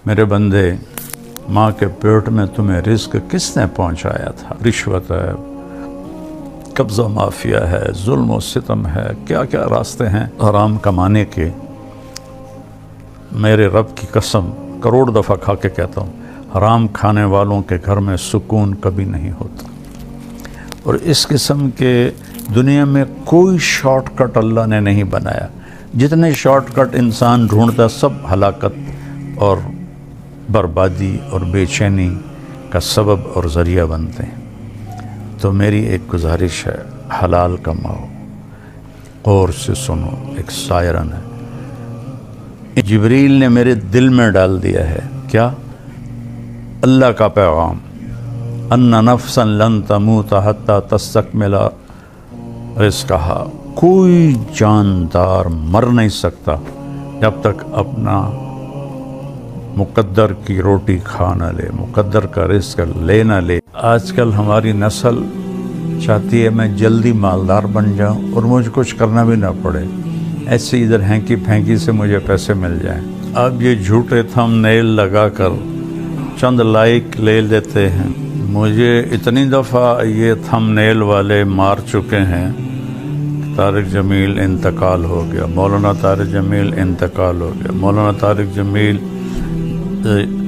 میرے بندے، ماں کے پیٹ میں تمہیں رزق کس نے پہنچایا تھا؟ رشوت ہے، قبضہ مافیا ہے، ظلم و ستم ہے، کیا کیا راستے ہیں حرام کمانے کے۔ میرے رب کی قسم کروڑ دفعہ کھا کے کہتا ہوں، حرام کھانے والوں کے گھر میں سکون کبھی نہیں ہوتا۔ اور اس قسم کے دنیا میں کوئی شارٹ کٹ اللہ نے نہیں بنایا۔ جتنے شارٹ کٹ انسان ڈھونڈتا سب ہلاکت اور بربادی اور بے چینی کا سبب اور ذریعہ بنتے ہیں۔ تو میری ایک گزارش ہے، حلال کماؤ، غور سے سنو۔ ایک سائرن ہے، جبریل نے میرے دل میں ڈال دیا ہے، کیا؟ اللہ کا پیغام، ان نفسا لن تموت حتی تستکمل رزقہا، کوئی جاندار مر نہیں سکتا جب تک اپنا مقدر کی روٹی کھا نہ لے، مقدر کا رزق لے نہ لے۔ آج کل ہماری نسل چاہتی ہے میں جلدی مالدار بن جاؤں اور مجھے کچھ کرنا بھی نہ پڑے، ایسے ادھر ہینکی پھینکی سے مجھے پیسے مل جائیں۔ اب یہ جھوٹے تھم نیل لگا کر چند لائک لے لیتے ہیں۔ مجھے اتنی دفعہ یہ تھم نیل والے مار چکے ہیں۔ طارق جمیل انتقال ہو گیا، مولانا طارق جمیل انتقال ہو گیا، مولانا طارق جمیل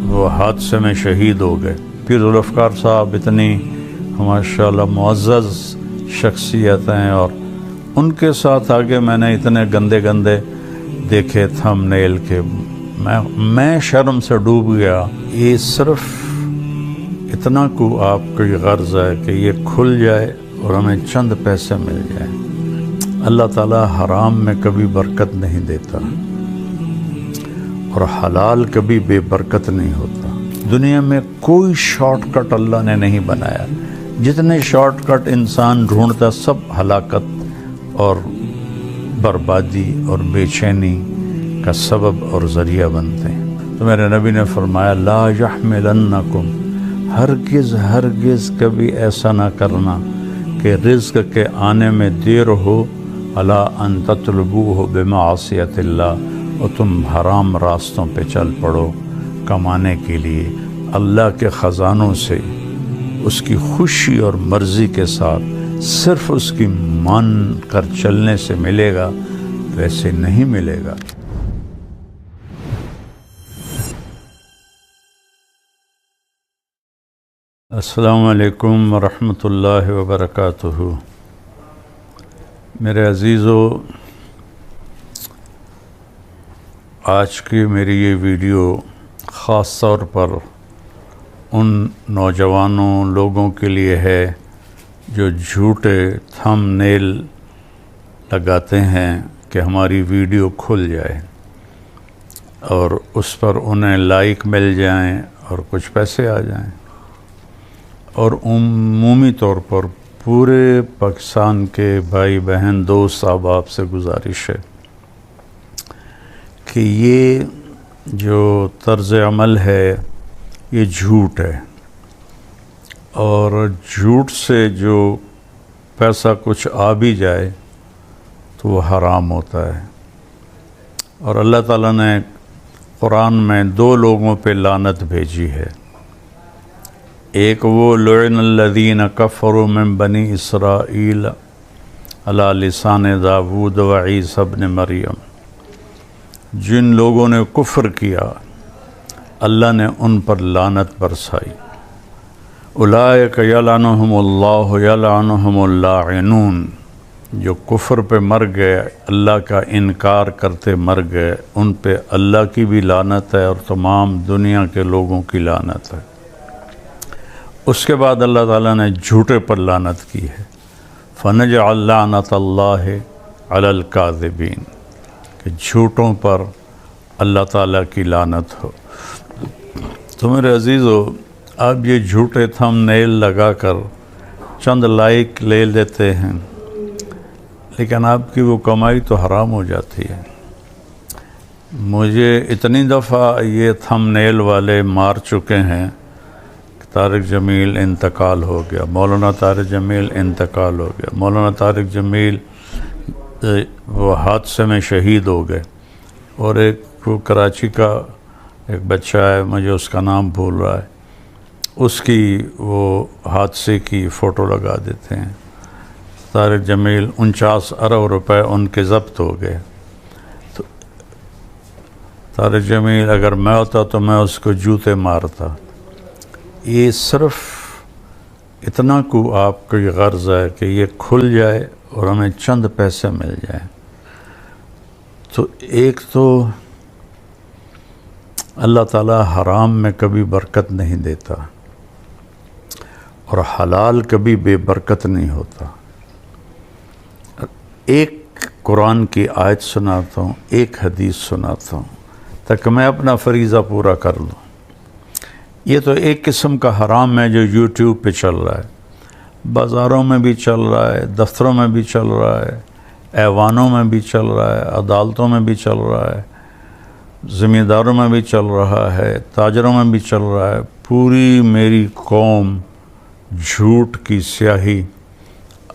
وہ حادثے میں شہید ہو گئے۔ پیر ذوالفقار صاحب اتنی ماشاءاللہ معزز شخصیت ہیں، اور ان کے ساتھ آگے میں نے اتنے گندے گندے دیکھے تھم نیل کے، میں شرم سے ڈوب گیا۔ یہ صرف اتنا کو آپ کی غرض ہے کہ یہ کھل جائے اور ہمیں چند پیسے مل جائیں۔ اللہ تعالیٰ حرام میں کبھی برکت نہیں دیتا، اور حلال کبھی بے برکت نہیں ہوتا۔ دنیا میں کوئی شارٹ کٹ اللہ نے نہیں بنایا۔ جتنے شارٹ کٹ انسان ڈھونڈتا سب ہلاکت اور بربادی اور بے چینی کا سبب اور ذریعہ بنتے ہیں۔ تو میرے نبی نے فرمایا، لا یحملنکم، ہرگز ہرگز کبھی ایسا نہ کرنا کہ رزق کے آنے میں دیر ہو، الا ان تطلبوہ بمعصیت اللہ، اور تم حرام راستوں پہ چل پڑو کمانے کے لیے۔ اللہ کے خزانوں سے اس کی خوشی اور مرضی کے ساتھ صرف اس کی مان کر چلنے سے ملے گا، ویسے نہیں ملے گا۔ السلام علیکم ورحمۃ اللہ وبرکاتہ۔ میرے عزیزو، آج کی میری یہ ویڈیو خاص طور پر ان نوجوانوں لوگوں کے لیے ہے جو جھوٹے تھم نیل لگاتے ہیں کہ ہماری ویڈیو کھل جائے اور اس پر انہیں لائک مل جائیں اور کچھ پیسے آ جائیں۔ اور عمومی طور پر پورے پاکستان کے بھائی بہن دوست احباب سے گزارش ہے کہ یہ جو طرز عمل ہے یہ جھوٹ ہے، اور جھوٹ سے جو پیسہ کچھ آ بھی جائے تو وہ حرام ہوتا ہے۔ اور اللہ تعالیٰ نے قرآن میں دو لوگوں پہ لعنت بھیجی ہے، ایک وہ لعن الذین کفروا من بنی اسرائیل علی لسان داود و عیسی ابن مریم، جن لوگوں نے کفر کیا اللہ نے ان پر لعنت برسائی۔ اولئک یلعنہم اللہ یلعنہم اللاعنون، جو کفر پہ مر گئے، اللہ کا انکار کرتے مر گئے، ان پہ اللہ کی بھی لعنت ہے اور تمام دنیا کے لوگوں کی لعنت ہے۔ اس کے بعد اللہ تعالیٰ نے جھوٹے پر لعنت کی ہے، فنجعل لعنت اللہ علی الکاذبین، کہ جھوٹوں پر اللہ تعالیٰ کی لعنت ہو۔ تو میرے عزیزو، اب یہ جھوٹے تھم نیل لگا کر چند لائک لے لیتے ہیں، لیکن آپ کی وہ کمائی تو حرام ہو جاتی ہے۔ مجھے اتنی دفعہ یہ تھم نیل والے مار چکے ہیں کہ طارق جمیل انتقال ہو گیا، مولانا طارق جمیل انتقال ہو گیا، مولانا طارق جمیل وہ حادثے میں شہید ہو گئے، اور ایک وہ کراچی کا ایک بچہ ہے، مجھے اس کا نام بھول رہا ہے، اس کی وہ حادثے کی فوٹو لگا دیتے ہیں۔ طارق جمیل 49 ارب روپے ان کے ضبط ہو گئے۔ تو طارق جمیل اگر میں ہوتا تو میں اس کو جوتے مارتا۔ یہ صرف اتنا کو آپ کی غرض ہے کہ یہ کھل جائے اور ہمیں چند پیسے مل جائیں۔ تو ایک تو اللہ تعالیٰ حرام میں کبھی برکت نہیں دیتا، اور حلال کبھی بے برکت نہیں ہوتا۔ ایک قرآن کی آیت سناتا ہوں، ایک حدیث سناتا ہوں تاکہ میں اپنا فریضہ پورا کر لوں۔ یہ تو ایک قسم کا حرام ہے جو یوٹیوب پہ چل رہا ہے، بازاروں میں بھی چل رہا ہے، دفتروں میں بھی چل رہا ہے، ایوانوں میں بھی چل رہا ہے، عدالتوں میں بھی چل رہا ہے، زمینداروں میں بھی چل رہا ہے، تاجروں میں بھی چل رہا ہے۔ پوری میری قوم جھوٹ کی سیاہی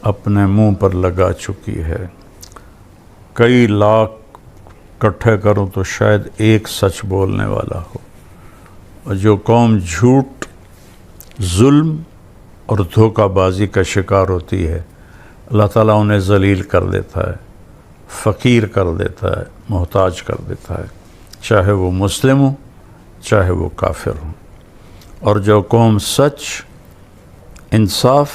اپنے منہ پر لگا چکی ہے۔ کئی لاکھ اکٹھے کروں تو شاید ایک سچ بولنے والا ہو، اور جو قوم جھوٹ، ظلم اور دھوکہ بازی کا شکار ہوتی ہے، اللہ تعالیٰ انہیں ذلیل کر دیتا ہے، فقیر کر دیتا ہے، محتاج کر دیتا ہے، چاہے وہ مسلم ہو چاہے وہ کافر ہو۔ اور جو قوم سچ، انصاف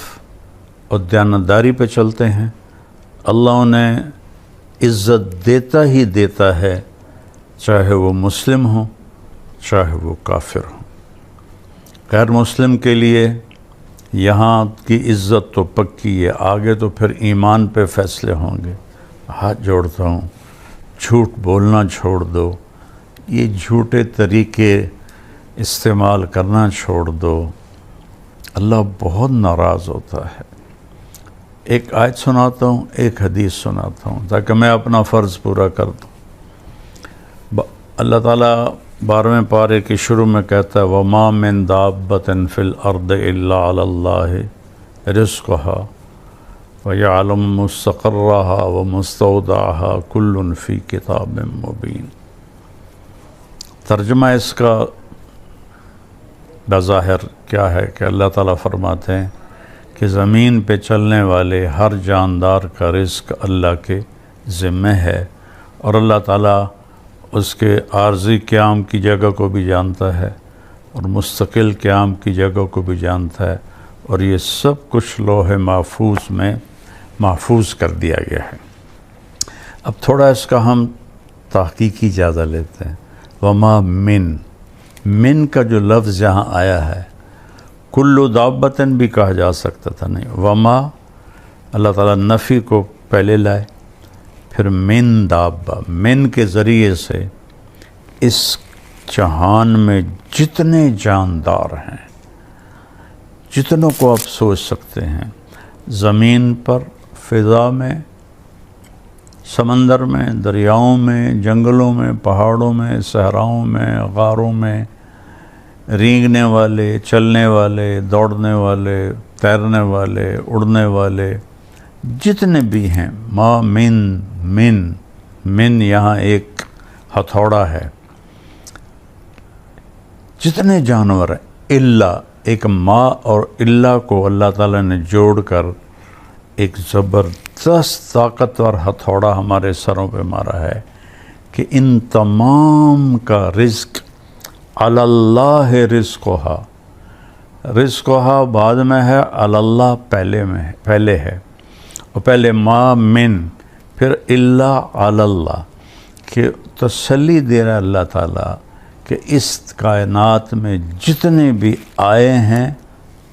اور دیانتداری پہ چلتے ہیں، اللہ انہیں عزت دیتا ہی دیتا ہے، چاہے وہ مسلم ہو چاہے وہ کافر ہو۔ غیر مسلم کے لیے یہاں کی عزت تو پکی ہے، آگے تو پھر ایمان پہ فیصلے ہوں گے۔ ہاتھ جوڑتا ہوں، جھوٹ بولنا چھوڑ دو، یہ جھوٹے طریقے استعمال کرنا چھوڑ دو، اللہ بہت ناراض ہوتا ہے۔ ایک آیت سناتا ہوں، ایک حدیث سناتا ہوں تاکہ میں اپنا فرض پورا کر دوں۔ اللہ تعالیٰ 12ویں پارے کے شروع میں کہتا ہے وَمَا مِن دَابَّةٍ فِي الْأَرْضِ إِلَّا عَلَى اللَّهِ رِزْقُهَا وَيَعْلَمُ مُسْتَقَرَّهَا وَمُسْتَوْدَعَهَا كُلٌّ فِي كِتَابٍ مُبِينٍ۔ ترجمہ اس کا بظاہر کیا ہے کہ اللہ تعالیٰ فرماتے ہیں کہ زمین پہ چلنے والے ہر جاندار کا رزق اللہ کے ذمہ ہے، اور اللہ تعالیٰ اس کے عارضی قیام کی جگہ کو بھی جانتا ہے اور مستقل قیام کی جگہ کو بھی جانتا ہے، اور یہ سب کچھ لوح محفوظ میں محفوظ کر دیا گیا ہے۔ اب تھوڑا اس کا ہم تحقیقی جائزہ لیتے ہیں۔ وما من کا جو لفظ یہاں آیا ہے، کلو دابتن بھی کہا جا سکتا تھا، نہیں، وما اللہ تعالیٰ نفی کو پہلے لائے، پھر من دابہ، من کے ذریعے سے اس جہان میں جتنے جاندار ہیں، جتنوں کو آپ سوچ سکتے ہیں، زمین پر، فضا میں، سمندر میں، دریاؤں میں، جنگلوں میں، پہاڑوں میں، صحراؤں میں، غاروں میں، رینگنے والے، چلنے والے، دوڑنے والے، تیرنے والے، اڑنے والے، جتنے بھی ہیں، ما من یہاں ایک ہتھوڑا ہے، جتنے جانور ہیں، الا، ایک ما اور الا کو اللہ تعالیٰ نے جوڑ کر ایک زبردست طاقتور ہتھوڑا ہمارے سروں پہ مارا ہے کہ ان تمام کا رزق علی اللہ رزقها بعد میں ہے، علی اللہ پہلے ہے، اور پہلے ما من، پھر الا علی اللہ، کہ تسلی دے رہا اللہ تعالیٰ کہ اس کائنات میں جتنے بھی آئے ہیں،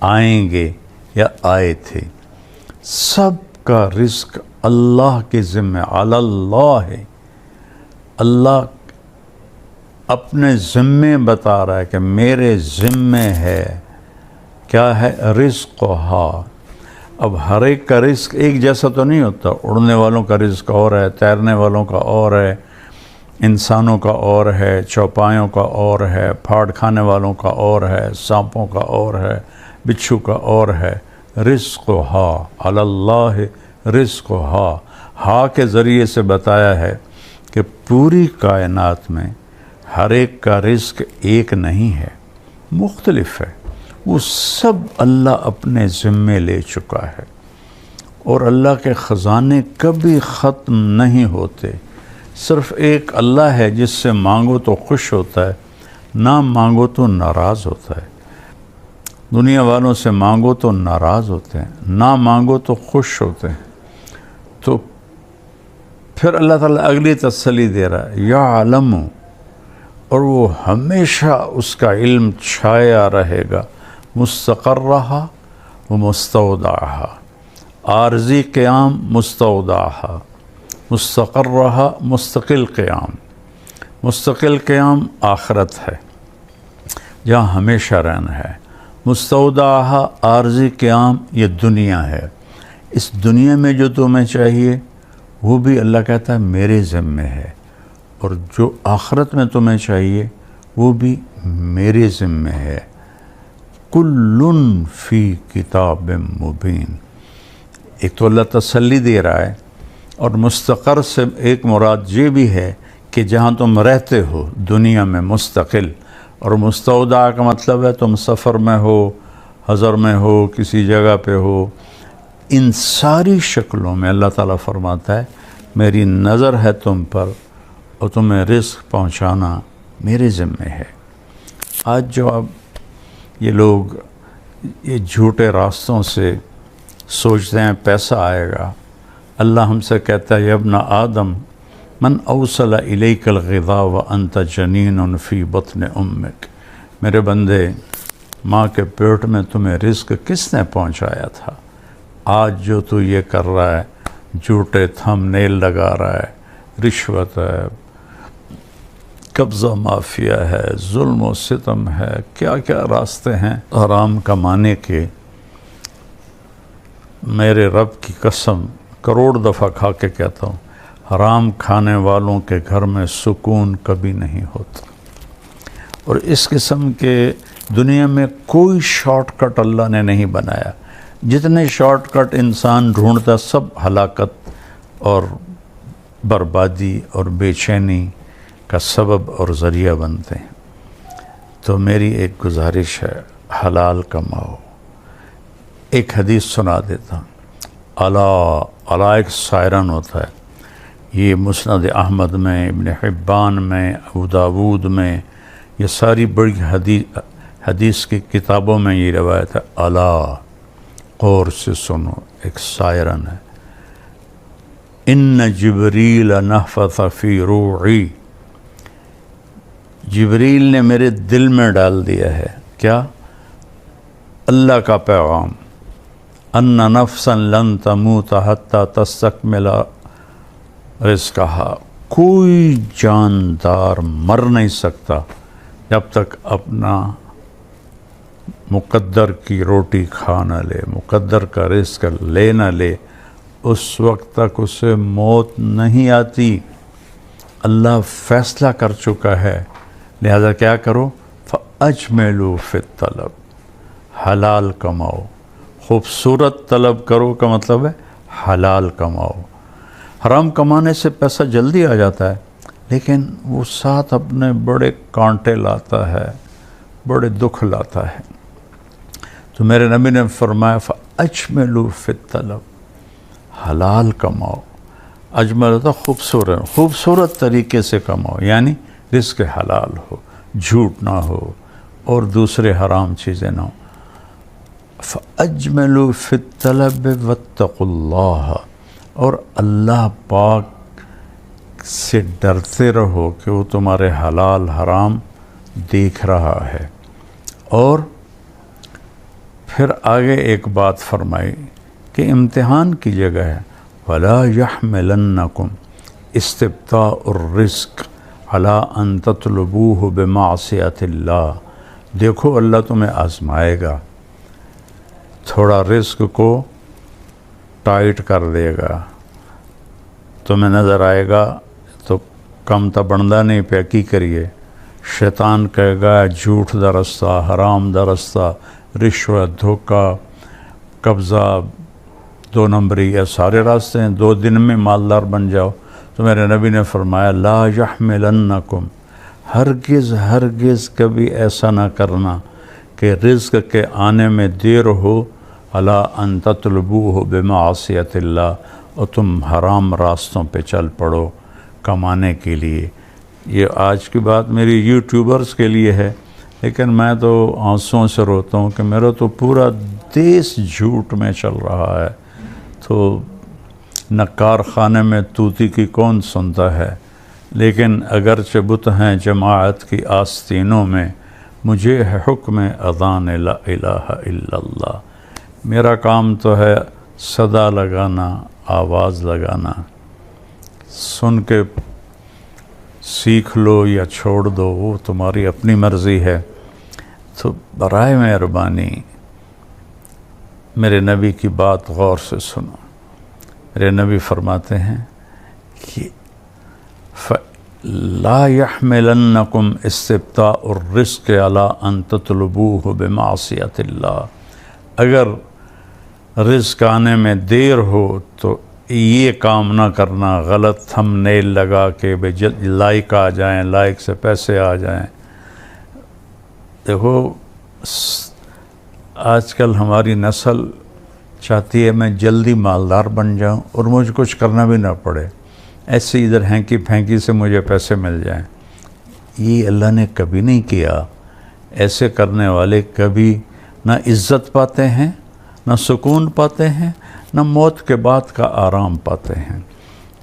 آئیں گے یا آئے تھے، سب کا رزق اللہ کے ذمہ، علی اللہ ہے۔ اللہ اپنے ذمے بتا رہا ہے کہ میرے ذمے ہے، کیا ہے؟ رزقھا۔ اب ہر ایک کا رزق ایک جیسا تو نہیں ہوتا، اڑنے والوں کا رزق اور ہے، تیرنے والوں کا اور ہے، انسانوں کا اور ہے، چوپایوں کا اور ہے، پھاڑ کھانے والوں کا اور ہے، سانپوں کا اور ہے، بچھو کا اور ہے۔ رزقھا، علی اللہ رزقھا، ہا کے ذریعے سے بتایا ہے کہ پوری کائنات میں ہر ایک کا رزق ایک نہیں ہے، مختلف ہے، وہ سب اللہ اپنے ذمے لے چکا ہے، اور اللہ کے خزانے کبھی ختم نہیں ہوتے۔ صرف ایک اللہ ہے جس سے مانگو تو خوش ہوتا ہے، نہ مانگو تو ناراض ہوتا ہے۔ دنیا والوں سے مانگو تو ناراض ہوتے ہیں، نہ مانگو تو خوش ہوتے ہیں۔ تو پھر اللہ تعالیٰ اگلی تسلی دے رہا ہے، یعلم، اور وہ ہمیشہ اس کا علم چھایا رہے گا، مستقرہا و مستودعہا، عارضی قیام مستودعہا، مستقرہا مستقل قیام۔ مستقل قیام آخرت ہے جہاں ہمیشہ رہنا ہے، مستودعہا عارضی قیام یہ دنیا ہے۔ اس دنیا میں جو تمہیں چاہیے وہ بھی اللہ کہتا ہے میرے ذمے ہے، اور جو آخرت میں تمہیں چاہیے وہ بھی میرے ذمے ہے۔ کلٌ فی کتاب مبین۔ ایک تو اللہ تسلی دے رہا ہے، اور مستقر سے ایک مراد یہ بھی ہے کہ جہاں تم رہتے ہو دنیا میں مستقل، اور مستودع کا مطلب ہے تم سفر میں ہو، حضر میں ہو، کسی جگہ پہ ہو۔ ان ساری شکلوں میں اللہ تعالیٰ فرماتا ہے میری نظر ہے تم پر، اور تمہیں رزق پہنچانا میرے ذمے ہے۔ آج جو اب یہ لوگ یہ جھوٹے راستوں سے سوچتے ہیں پیسہ آئے گا، اللہ ہم سے کہتا ہے یا ابن آدم من اوصل الیک الغذاء وانت جنین فی بطن امک، میرے بندے ماں کے پیٹ میں تمہیں رزق کس نے پہنچایا تھا؟ آج جو تو یہ کر رہا ہے، جھوٹے تھم نیل لگا رہا ہے، رشوت ہے، قبضہ مافیا ہے، ظلم و ستم ہے، کیا کیا راستے ہیں حرام کمانے کے۔ میرے رب کی قسم کروڑ دفعہ کھا کے کہتا ہوں، حرام کھانے والوں کے گھر میں سکون کبھی نہیں ہوتا۔ اور اس قسم کے دنیا میں کوئی شارٹ کٹ اللہ نے نہیں بنایا۔ جتنے شارٹ کٹ انسان ڈھونڈتا سب ہلاکت اور بربادی اور بے چینی کا سبب اور ذریعہ بنتے ہیں۔ تو میری ایک گزارش ہے، حلال کماؤ۔ ایک حدیث سنا دیتا ہوں۔ الا ایک سائرن ہوتا ہے، یہ مسند احمد میں، ابن حبان میں، ابو داود میں، یہ ساری بڑی حدیث کی کتابوں میں یہ روایت ہے۔ الا، غور سے سنو، ایک سائرن ہے۔ ان جبریل نفث فی روعی، جبریل نے میرے دل میں ڈال دیا ہے کیا؟ اللہ کا پیغام، ان نفسا لن تموت حتی تستکمل رزقہا، کوئی جاندار مر نہیں سکتا جب تک اپنا مقدر کی روٹی کھا نہ لے، مقدر کا رزق لے نہ لے، اس وقت تک اسے موت نہیں آتی۔ اللہ فیصلہ کر چکا ہے، لہذا کیا کرو؟ فَأَجْمِلُوا فِي الطَّلَب، حلال کماؤ۔ خوبصورت طلب کرو کا مطلب ہے حلال کماؤ۔ حرام کمانے سے پیسہ جلدی آ جاتا ہے، لیکن وہ ساتھ اپنے بڑے کانٹے لاتا ہے، بڑے دکھ لاتا ہے۔ تو میرے نبی نے فرمایا فَأَجْمِلُوا فِي الطَّلَب، حلال کماؤ۔ اجمل ہوتا خوبصورت طریقے سے کماؤ، یعنی رزق حلال ہو، جھوٹ نہ ہو اور دوسرے حرام چیزیں نہ ہو۔ فَأَجْمِلُوا فِي الطَّلَبِ وَاتَّقُوا اللَّهَ، اور اللہ پاک سے ڈرتے رہو کہ وہ تمہارے حلال حرام دیکھ رہا ہے۔ اور پھر آگے ایک بات فرمائی کہ امتحان کی جگہ ہے، وَلَا يَحْمِلَنَّكُمْ اسْتِبْطَاءُ الرِّزْقِ عَلَىٰ أَن تَطْلُبُوهُ بِمَعْصِيَةِ اللَّهِ، دیکھو اللہ تمہیں آزمائے گا، تھوڑا رزق کو ٹائٹ کر دے گا، تمہیں نظر آئے گا تو کم تا بندہ نہیں پہ کی کریے، شیطان کہے گا جھوٹ دا رستہ، حرام دا رستہ، رشوت، دھوکہ، قبضہ، 2 نمبری، یہ سارے راستے ہیں، 2 دن میں مالدار بن جاؤ۔ تو میرے نبی نے فرمایا لا یحملنکم ہرگز ہرگز کبھی ایسا نہ کرنا کہ رزق کے آنے میں دیر ہو، الا ان تطلبوہ بمعصیت اللہ، اور تم حرام راستوں پہ چل پڑو کمانے کے لیے۔ یہ آج کی بات میری یوٹیوبرز کے لیے ہے، لیکن میں تو آنسوؤں سے روتا ہوں کہ میرا تو پورا دیس جھوٹ میں چل رہا ہے، تو نہ کارخانے میں طوطی کی کون سنتا ہے، لیکن اگرچہ بت ہیں جماعت کی آستینوں میں، مجھے ہے حکم اذان لا الہ الا اللہ۔ میرا کام تو ہے صدا لگانا، آواز لگانا، سن کے سیکھ لو یا چھوڑ دو، وہ تمہاری اپنی مرضی ہے۔ تو برائے مہربانی میرے نبی کی بات غور سے سنو۔ میرے نبی فرماتے ہیں کہ لا يحملنکم استبطاء الرزق علی ان تطلبوہ بمعصیت اللہ، اگر رزق آنے میں دیر ہو تو یہ کام نہ کرنا، غلط تھم نیل لگا کے لائک آ جائیں، لائک سے پیسے آ جائیں۔ دیکھو آج کل ہماری نسل چاہتی ہے میں جلدی مالدار بن جاؤں اور مجھے کچھ کرنا بھی نہ پڑے، ایسے ادھر ہینکی پھینکی سے مجھے پیسے مل جائیں۔ یہ اللہ نے کبھی نہیں کیا۔ ایسے کرنے والے کبھی نہ عزت پاتے ہیں، نہ سکون پاتے ہیں، نہ موت کے بعد کا آرام پاتے ہیں۔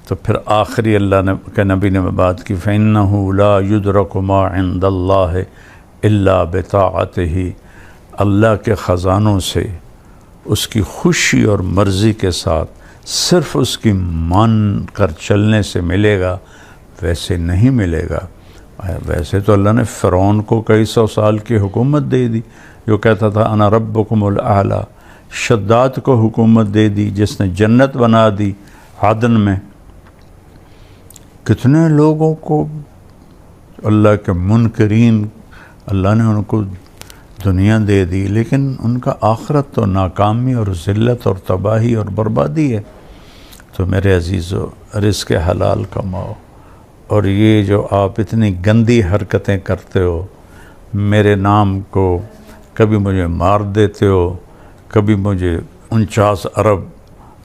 تو پھر آخری اللہ کے نبی نے بات کی، فَإِنَّهُ لَا يُدْرَكُ مَا عِنْدَ اللَّهِ إِلَّا بِطَاعَتِهِ، اللہ کے خزانوں سے اس کی خوشی اور مرضی کے ساتھ صرف اس کی مان کر چلنے سے ملے گا، ویسے نہیں ملے گا۔ ویسے تو اللہ نے فرعون کو کئی سو سال کی حکومت دے دی، جو کہتا تھا انا ربکم الاعلی۔ شداد کو حکومت دے دی، جس نے جنت بنا دی عدن میں۔ کتنے لوگوں کو اللہ کے منکرین اللہ نے ان کو دنیا دے دی، لیکن ان کا آخرت تو ناکامی اور ذلت اور تباہی اور بربادی ہے۔ تو میرے عزیزو، رزق حلال کماؤ، اور یہ جو آپ اتنی گندی حرکتیں کرتے ہو، میرے نام کو کبھی مجھے مار دیتے ہو، کبھی مجھے 49 ارب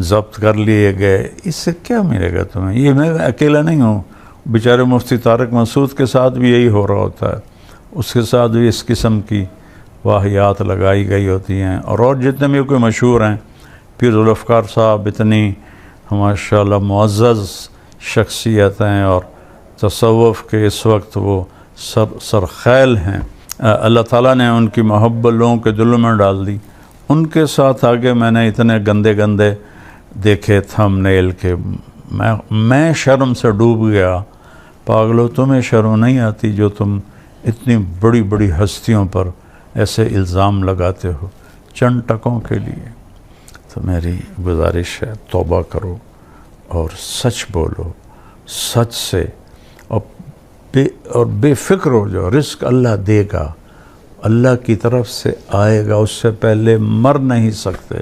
ضبط کر لیے گئے، اس سے کیا ملے گا تمہیں؟ یہ میں اکیلا نہیں ہوں، بیچارے مفتی طارق مسعود کے ساتھ بھی یہی ہو رہا ہوتا ہے، اس کے ساتھ بھی اس قسم کی واہیات لگائی گئی ہوتی ہیں، اور جتنے بھی کوئی مشہور ہیں، پیر ذوالفقار صاحب اتنی ماشاءاللہ معزز شخصیت ہیں، اور تصوف کے اس وقت وہ سرخیل ہیں، اللہ تعالیٰ نے ان کی محبت لوگوں کے دلوں میں ڈال دی۔ ان کے ساتھ آگے میں نے اتنے گندے گندے دیکھے تھم نیل کے، میں شرم سے ڈوب گیا۔ پاگلو، تمہیں شرم نہیں آتی جو تم اتنی بڑی بڑی ہستیوں پر ایسے الزام لگاتے ہو چند ٹکوں کے لیے؟ تو میری گزارش ہے، توبہ کرو اور سچ بولو، سچ سے، اور بے فکر ہو جاؤ۔ رزق اللہ دے گا، اللہ کی طرف سے آئے گا، اس سے پہلے مر نہیں سکتے۔